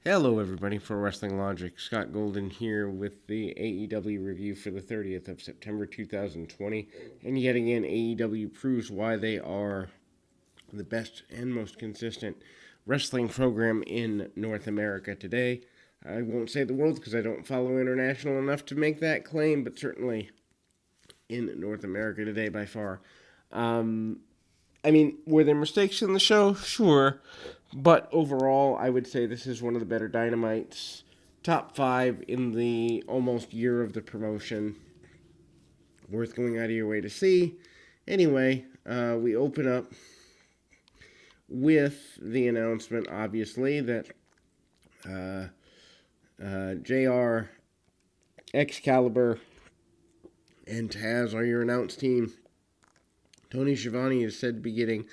Hello, everybody, for Wrestling Logic. Scott Golden here with the AEW review for the 30th of September 2020. And yet again, AEW proves why they are the best and most consistent wrestling program in North America today. I won't say the world because I don't follow international enough to make that claim, but certainly in North America today by far. Were there mistakes in the show? Sure. But overall, I would say this is one of the better Dynamites. Top 5 in the almost year of the promotion. Worth going out of your way to see. Anyway, we open up with the announcement, obviously, that JR, Excalibur, and Taz are your announced team. Tony Schiavone is said to be getting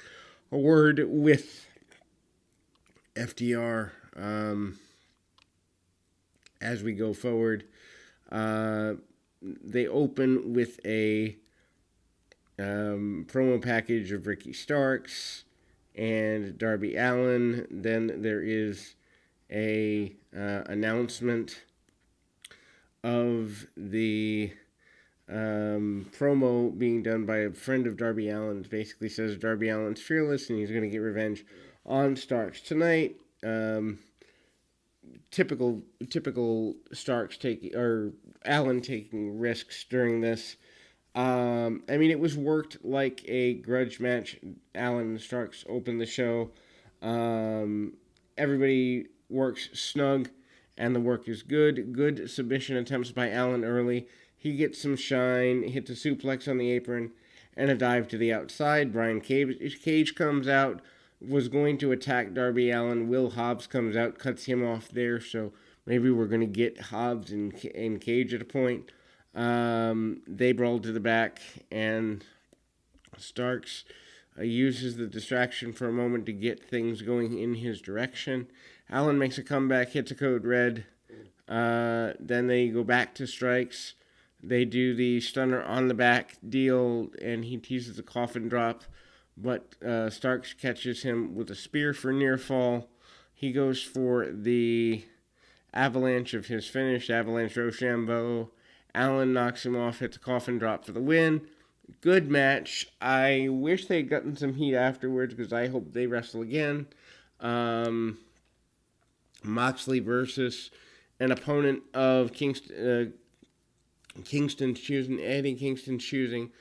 a word with FTR as we go forward. They open with a promo package of Ricky Starks and Darby Allin. Then there is a announcement of the promo being done by a friend of Darby Allin's. Basically says Darby Allin's fearless and he's going to get revenge on Starks tonight. Typical Starks Allin taking risks during this. It was worked like a grudge match. Allin and Starks opened the show. Everybody works snug, and the work is good. Good submission attempts by Allin early. He gets some shine, hits a suplex on the apron, and a dive to the outside. Brian Cage comes out, was going to attack Darby Allin. Will Hobbs comes out, cuts him off there, so maybe we're going to get Hobbs and Cage at a point. They brawl to the back, and Starks uses the distraction for a moment to get things going in his direction. Allin makes a comeback, hits a code red. Then they go back to strikes. They do the stunner on the back deal, and he teases a coffin drop, but Starks catches him with a spear for near fall. He goes for the avalanche of his finish, Avalanche Rochambeau. Allin knocks him off, hits a coffin drop for the win. Good match. I wish they'd gotten some heat afterwards because I hope they wrestle again. Moxley versus an opponent of Kingston's choosing, Eddie Kingston's choosing,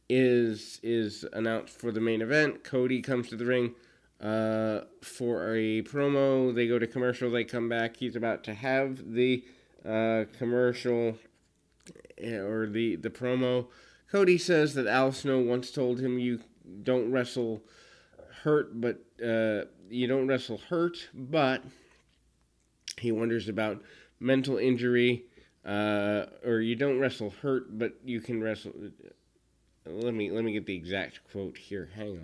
is announced for the main event. Cody comes to the ring for a promo. They go to commercial. They come back. He's about to have the commercial or the promo. Cody says that Al Snow once told him you don't wrestle hurt, but he wonders about mental injury. Or you don't wrestle hurt, but you can wrestle. Let me get the exact quote here. Hang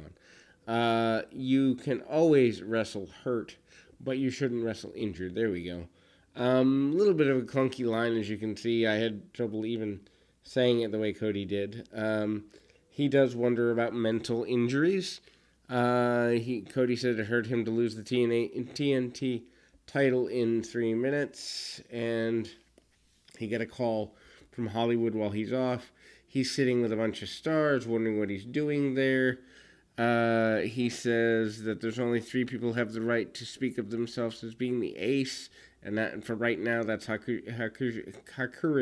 on. You can always wrestle hurt, but you shouldn't wrestle injured. There we go. A little bit of a clunky line, as you can see. I had trouble even saying it the way Cody did. He does wonder about mental injuries. Cody said it hurt him to lose the TNT title in 3 minutes, and he got a call from Hollywood while he's off. He's sitting with a bunch of stars, wondering what he's doing there. He says that there's only 3 people who have the right to speak of themselves as being the ace, and that for right now, that's Hikaru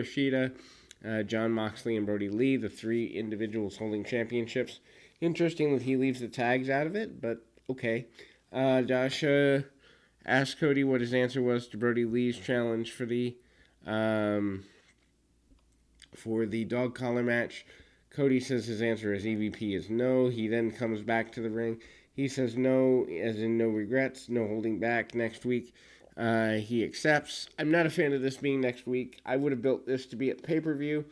Shida, Jon Moxley, and Brody Lee, the 3 individuals holding championships. Interesting that he leaves the tags out of it, but okay. Josh asked Cody what his answer was to Brody Lee's challenge for the dog collar match. Cody says his answer as EVP is no. He then comes back to the ring. He says no, as in no regrets, no holding back. Next week, he accepts. I'm not a fan of this being next week. I would have built this to be at pay-per-view,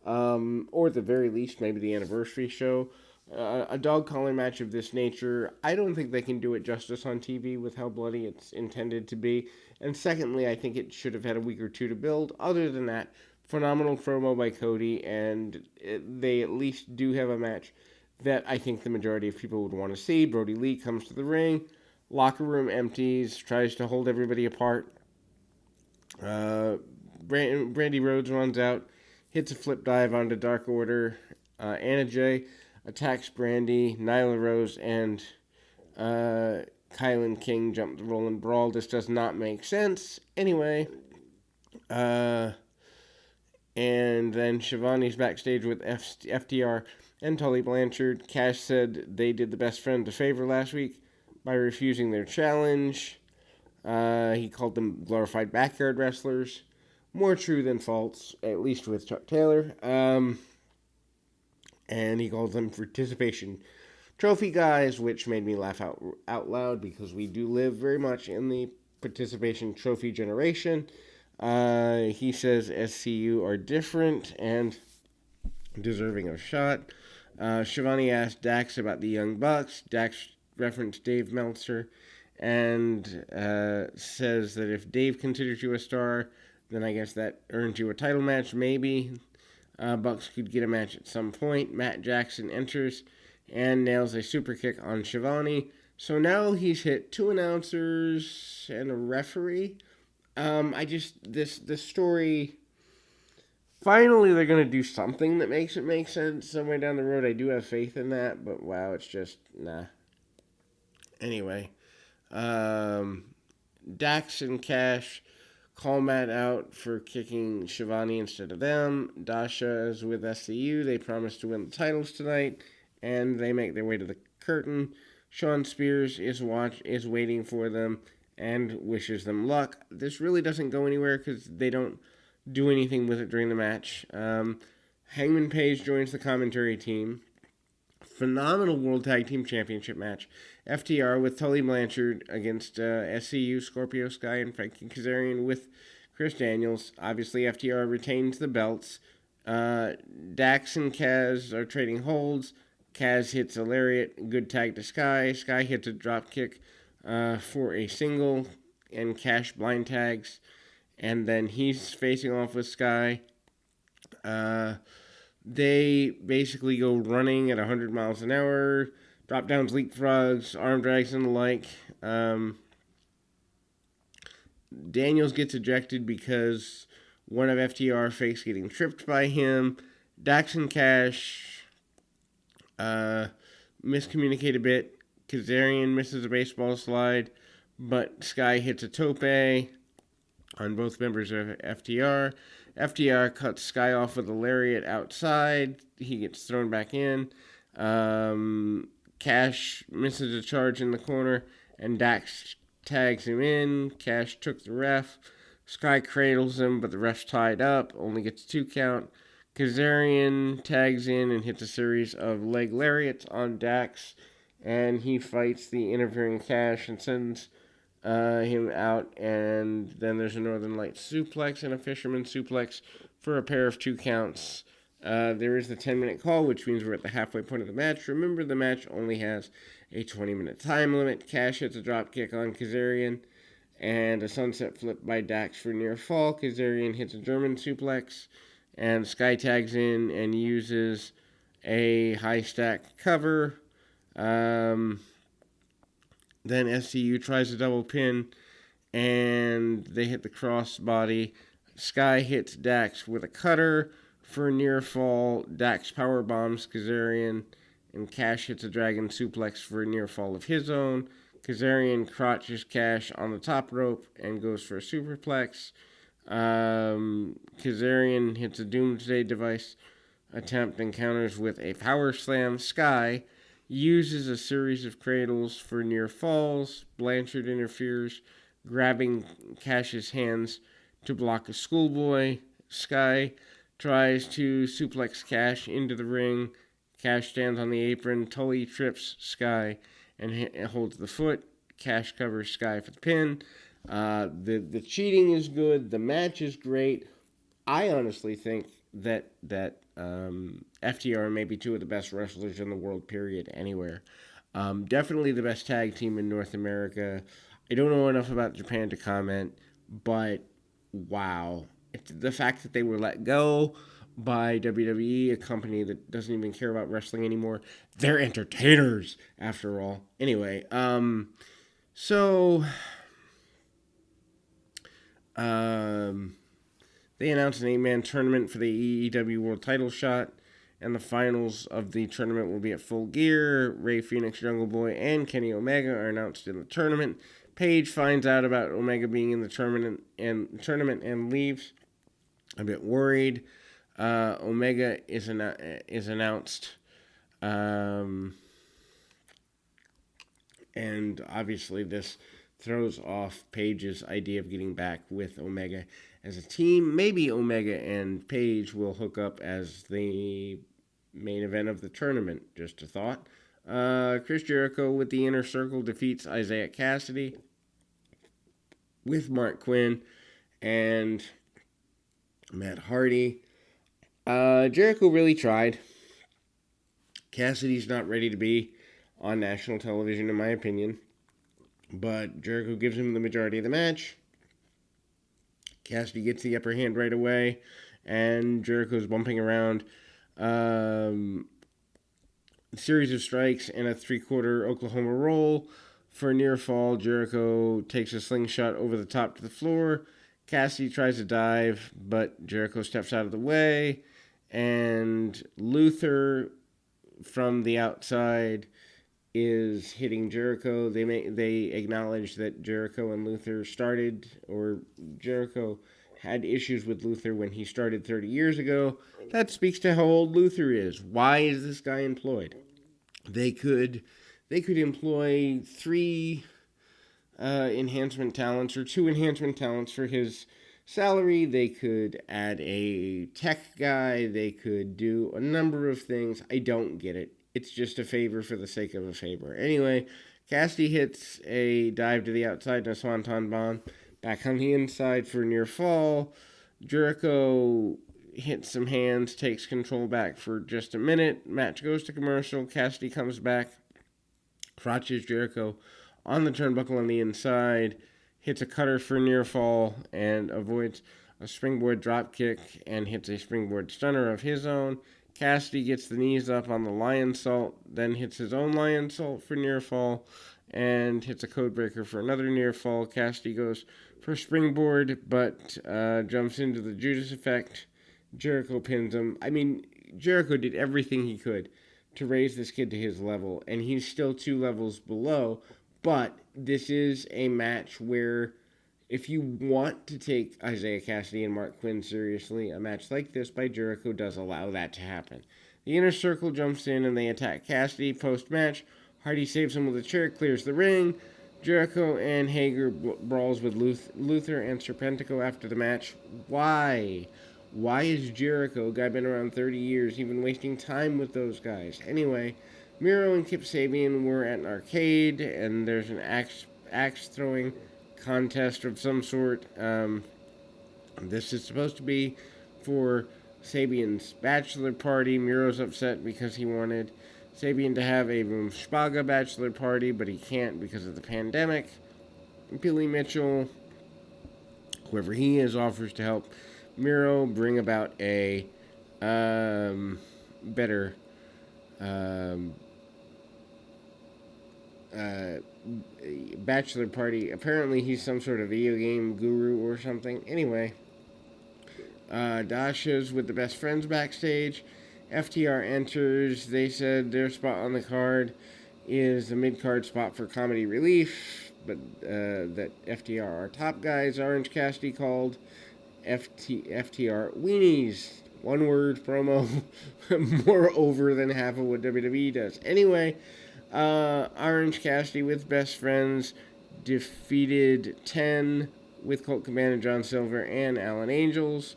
or at the very least, maybe the anniversary show. A dog collar match of this nature, I don't think they can do it justice on TV with how bloody it's intended to be. And secondly, I think it should have had a week or 2 to build. Other than that, phenomenal promo by Cody, and they at least do have a match that I think the majority of people would want to see. Brody Lee comes to the ring, locker room empties, tries to hold everybody apart. Brandy Rhodes runs out, hits a flip dive onto Dark Order. Anna Jay attacks Brandy. Nyla Rose and Kylan King jump the Rolling Brawl. This does not make sense. Anyway, and then Shivani's backstage with FTR and Tully Blanchard. Cash said they did the best friend a favor last week by refusing their challenge. He called them glorified backyard wrestlers. More true than false, at least with Chuck Taylor. And he called them participation trophy guys, which made me laugh out loud because we do live very much in the participation trophy generation. He says SCU are different and deserving of a shot. Shivani asked Dax about the Young Bucks. Dax referenced Dave Meltzer and says that if Dave considers you a star, then I guess that earns you a title match, maybe. Bucks could get a match at some point. Matt Jackson enters and nails a super kick on Shivani. So now he's hit 2 announcers and a referee. This story, finally they're going to do something that makes it make sense somewhere down the road. I do have faith in that, but wow, it's just, nah. Anyway, Dax and Cash call Matt out for kicking Shivani instead of them. Dasha is with SCU. They promise to win the titles tonight, and they make their way to the curtain. Sean Spears is waiting for them and wishes them luck. This really doesn't go anywhere because they don't do anything with it during the match. Hangman Page joins the commentary team. Phenomenal World Tag Team Championship match. FTR with Tully Blanchard against SCU, Scorpio Sky, and Frankie Kazarian with Chris Daniels. Obviously, FTR retains the belts. Dax and Kaz are trading holds. Kaz hits a lariat. Good tag to Sky. Sky hits a drop kick for a single, and Cash blind tags. And then he's facing off with Sky. They basically go running at 100 miles an hour, drop downs, leapfrogs, arm drags, and the like. Daniels gets ejected because one of FTR fakes getting tripped by him. Dax and Cash miscommunicate a bit. Kazarian misses a baseball slide, but Sky hits a tope on both members of FTR. FTR cuts Sky off with a lariat outside. He gets thrown back in. Cash misses a charge in the corner, and Dax tags him in. Cash took the ref. Sky cradles him, but the ref's tied up. Only gets 2 count. Kazarian tags in and hits a series of leg lariats on Dax, and he fights the interfering Cash and sends him out, and then there's a Northern Lights suplex and a Fisherman suplex for a pair of 2 counts. There is the 10-minute call, which means we're at the halfway point of the match. Remember, the match only has a 20-minute time limit. Cash hits a drop kick on Kazarian and a sunset flip by Dax for near fall. Kazarian hits a German suplex, and Sky tags in and uses a high stack cover. Then SCU tries a double pin, and they hit the crossbody. Sky hits Dax with a cutter for a near fall. Dax power bombs Kazarian, and Cash hits a dragon suplex for a near fall of his own. Kazarian crotches Cash on the top rope and goes for a superplex. Kazarian hits a Doomsday Device attempt and counters with a power slam. Sky uses a series of cradles for near falls. Blanchard interferes, grabbing Cash's hands to block a schoolboy. Sky tries to suplex Cash into the ring. Cash stands on the apron. Tully trips Sky and holds the foot. Cash covers Sky for the pin. The cheating is good. The match is great. I honestly think that FTR may be 2 of the best wrestlers in the world, period, anywhere. Definitely the best tag team in North America. I don't know enough about Japan to comment, but wow. The fact that they were let go by WWE, a company that doesn't even care about wrestling anymore. They're entertainers, after all. Anyway, Um, they announced an 8-man tournament for the AEW World Title shot, and the finals of the tournament will be at Full Gear. Rey Fenix, Jungle Boy, and Kenny Omega are announced in the tournament. Paige finds out about Omega being in the tournament and leaves. A bit worried. Omega is announced, and obviously this throws off Paige's idea of getting back with Omega as a team. Maybe Omega and Paige will hook up as the main event of the tournament. Just a thought. Chris Jericho with the Inner Circle defeats Isaiah Cassidy with Mark Quinn and Matt Hardy. Jericho really tried. Cassidy's not ready to be on national television, in my opinion. But Jericho gives him the majority of the match. Cassidy gets the upper hand right away. And Jericho's bumping around. A series of strikes and a 3/4 Oklahoma roll. For a near fall, Jericho takes a slingshot over the top to the floor. Cassidy tries to dive, but Jericho steps out of the way. And Luther from the outside is hitting Jericho. They acknowledge that Jericho and Luther started, or Jericho had issues with Luther when he started 30 years ago. That speaks to how old Luther is. Why is this guy employed? They could employ 3 enhancement talents or 2 enhancement talents for his salary. They could add a tech guy. They could do a number of things. I don't get it. It's just a favor for the sake of a favor. Anyway, Cassidy hits a dive to the outside and a swanton bomb. Back on the inside for a near fall. Jericho hits some hands, takes control back for just a minute. Match goes to commercial. Cassidy comes back, crotches Jericho on the turnbuckle on the inside, hits a cutter for a near fall, and avoids a springboard drop kick and hits a springboard stunner of his own. Cassidy gets the knees up on the lion salt, then hits his own lion salt for near fall, and hits a codebreaker for another near fall. Cassidy goes for springboard, but jumps into the Judas effect. Jericho pins him. I mean, Jericho did everything he could to raise this kid to his level, and he's still 2 levels below. But this is a match where if you want to take Isaiah Cassidy and Mark Quinn seriously, a match like this by Jericho does allow that to happen. The Inner Circle jumps in and they attack Cassidy post-match. Hardy saves him with a chair, clears the ring. Jericho and Hager brawls with Luther and Serpentico after the match. Why? Why is Jericho, a guy been around 30 years, even wasting time with those guys? Anyway, Miro and Kip Sabian were at an arcade, and there's an axe-throwing contest of some sort. This is supposed to be for Sabian's bachelor party. Miro's upset because he wanted Sabian to have a Rumspagga bachelor party, but he can't because of the pandemic. Billy Mitchell, whoever he is, offers to help Miro bring about a better bachelor party. Apparently he's some sort of video game guru or something. Anyway, Dasha's with the best friends backstage. FTR enters. They said their spot on the card is the mid-card spot for Comedy Relief, but that FTR are top guys. Orange Cassidy called FTR weenies. One word promo. More over than half of what WWE does. Anyway, Orange Cassidy with best friends defeated 10 with Colt Cabana, John Silver, and Alan Angels.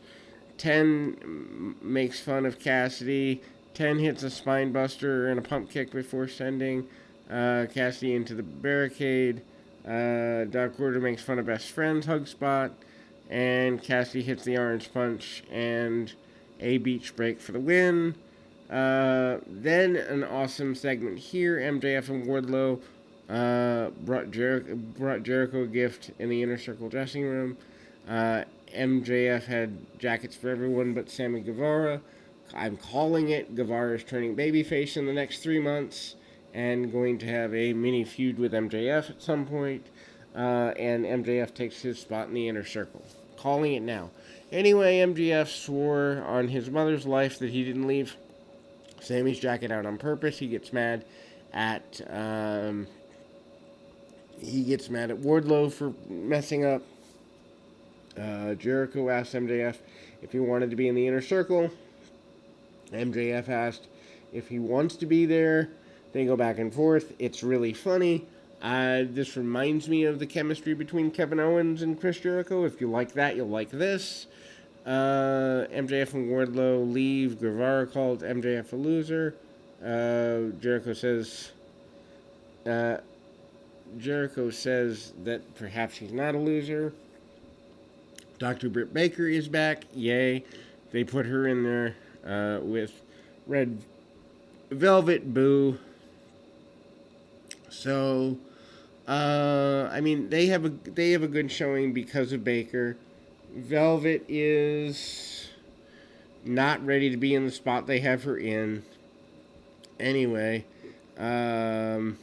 10 makes fun of Cassidy. 10 hits a spine buster and a pump kick before sending Cassidy into the barricade. Dark Order makes fun of best friends hug spot. And Cassidy hits the orange punch and a beach break for the win. Then an awesome segment here. MJF and Wardlow brought Jericho a gift in the Inner Circle dressing room. MJF had jackets for everyone but Sammy Guevara. I'm calling it. Guevara is turning babyface in the next 3 months and going to have a mini feud with MJF at some point. and MJF takes his spot in the inner circle. Calling it now. Anyway, MJF swore on his mother's life that he didn't leave Sammy's jacket out on purpose. He gets mad at Wardlow for messing up. Jericho asked MJF if he wanted to be in the inner circle. MJF asked if he wants to be there. They go back and forth. It's really funny. This reminds me of the chemistry between Kevin Owens and Chris Jericho. If you like that, you'll like this. MJF and Wardlow leave. Guevara called MJF a loser. Jericho says that perhaps he's not a loser. Dr. Britt Baker is back. Yay. They put her in there with Red Velvet. Boo. So, they have a good showing because of Baker. Velvet is not ready to be in the spot they have her in. Anyway, Velvet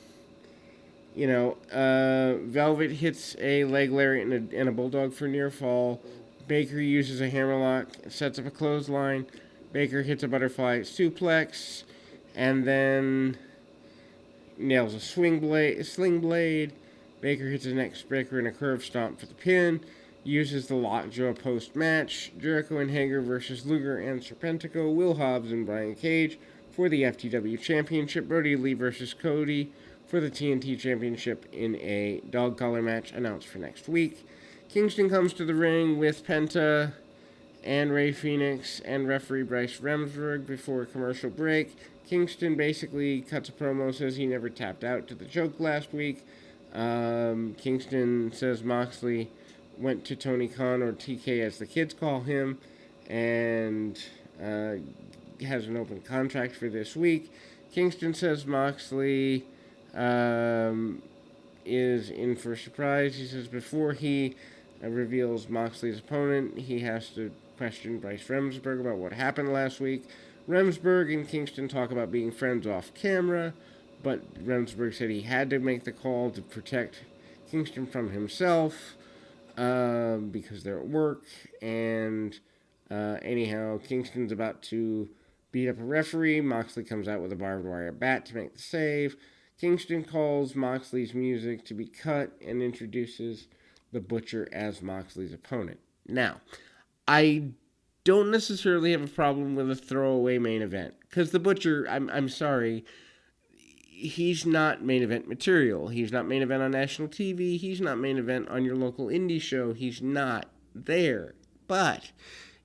hits a leg lariat and a bulldog for near fall. Baker uses a hammerlock, sets up a clothesline. Baker hits a butterfly suplex, and then nails a sling blade. Baker hits a neck breaker and a curve stomp for the pin. Uses the lockjaw post-match. Jericho and Hager versus Luger and Serpentico. Will Hobbs and Brian Cage for the FTW Championship. Brody Lee versus Cody for the TNT Championship in a dog collar match announced for next week. Kingston comes to the ring with Penta and Rey Fenix and referee Bryce Remsburg before a commercial break. Kingston basically cuts a promo, says he never tapped out to the choke last week. Kingston says Moxley went to Tony Khan, or TK as the kids call him, and has an open contract for this week. Kingston says Moxley is in for a surprise. He says before he reveals Moxley's opponent, he has to question Bryce Remsburg about what happened last week. Remsburg and Kingston talk about being friends off camera, but Remsburg said he had to make the call to protect Kingston from himself because they're at work. And anyhow, Kingston's about to beat up a referee. Moxley comes out with a barbed wire bat to make the save. Kingston calls Moxley's music to be cut and introduces the Butcher as Moxley's opponent. Now, I don't necessarily have a problem with a throwaway main event, because the Butcher, I'm sorry, he's not main event material. He's not main event on national TV. He's not main event on your local indie show. He's not there. But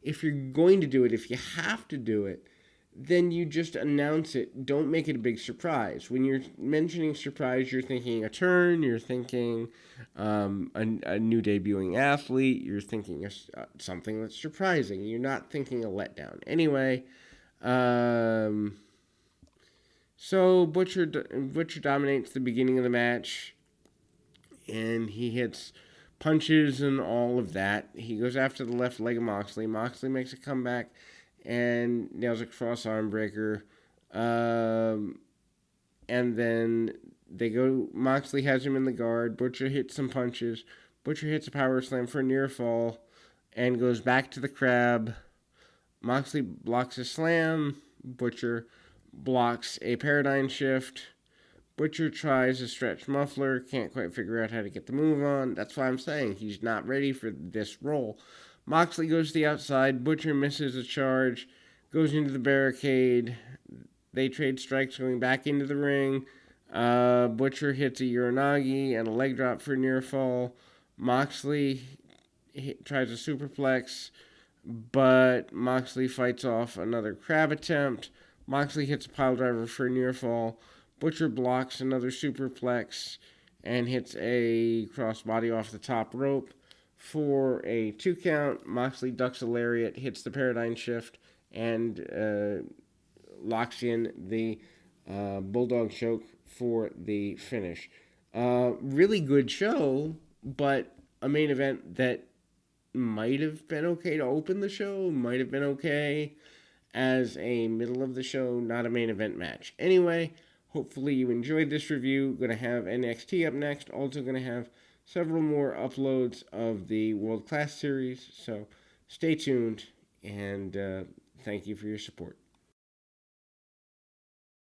if you're going to do it, if you have to do it, then you just announce it. Don't make it a big surprise. When you're mentioning surprise, you're thinking a turn, you're thinking a new debuting athlete, you're thinking something that's surprising. You're not thinking a letdown. Anyway, so Butcher dominates the beginning of the match, and he hits punches and all of that. He goes after the left leg of Moxley. Moxley makes a comeback and nails a cross arm breaker. And then Moxley has him in the guard. Butcher hits some punches. Butcher hits a power slam for a near fall and goes back to the crab. Moxley blocks a slam. Butcher blocks a paradigm shift. Butcher tries a stretch muffler. Can't quite figure out how to get the move on. That's why I'm saying he's not ready for this role. Moxley goes to the outside. Butcher misses a charge. Goes into the barricade. They trade strikes going back into the ring. Butcher hits a Uranagi and a leg drop for a near fall. Moxley tries a superplex, but Moxley fights off another crab attempt. Moxley hits a pile driver for a near fall. Butcher blocks another superplex and hits a crossbody off the top rope for a 2 count. Moxley ducks a lariat, hits the paradigm shift, and locks in the bulldog choke for the finish. Really good show, but a main event that might have been okay to open the show, might have been okay as a middle of the show, not a main event match. Anyway, hopefully you enjoyed this review. Going to have NXT up next. Also going to have several more uploads of the World Class Series. So stay tuned, and thank you for your support.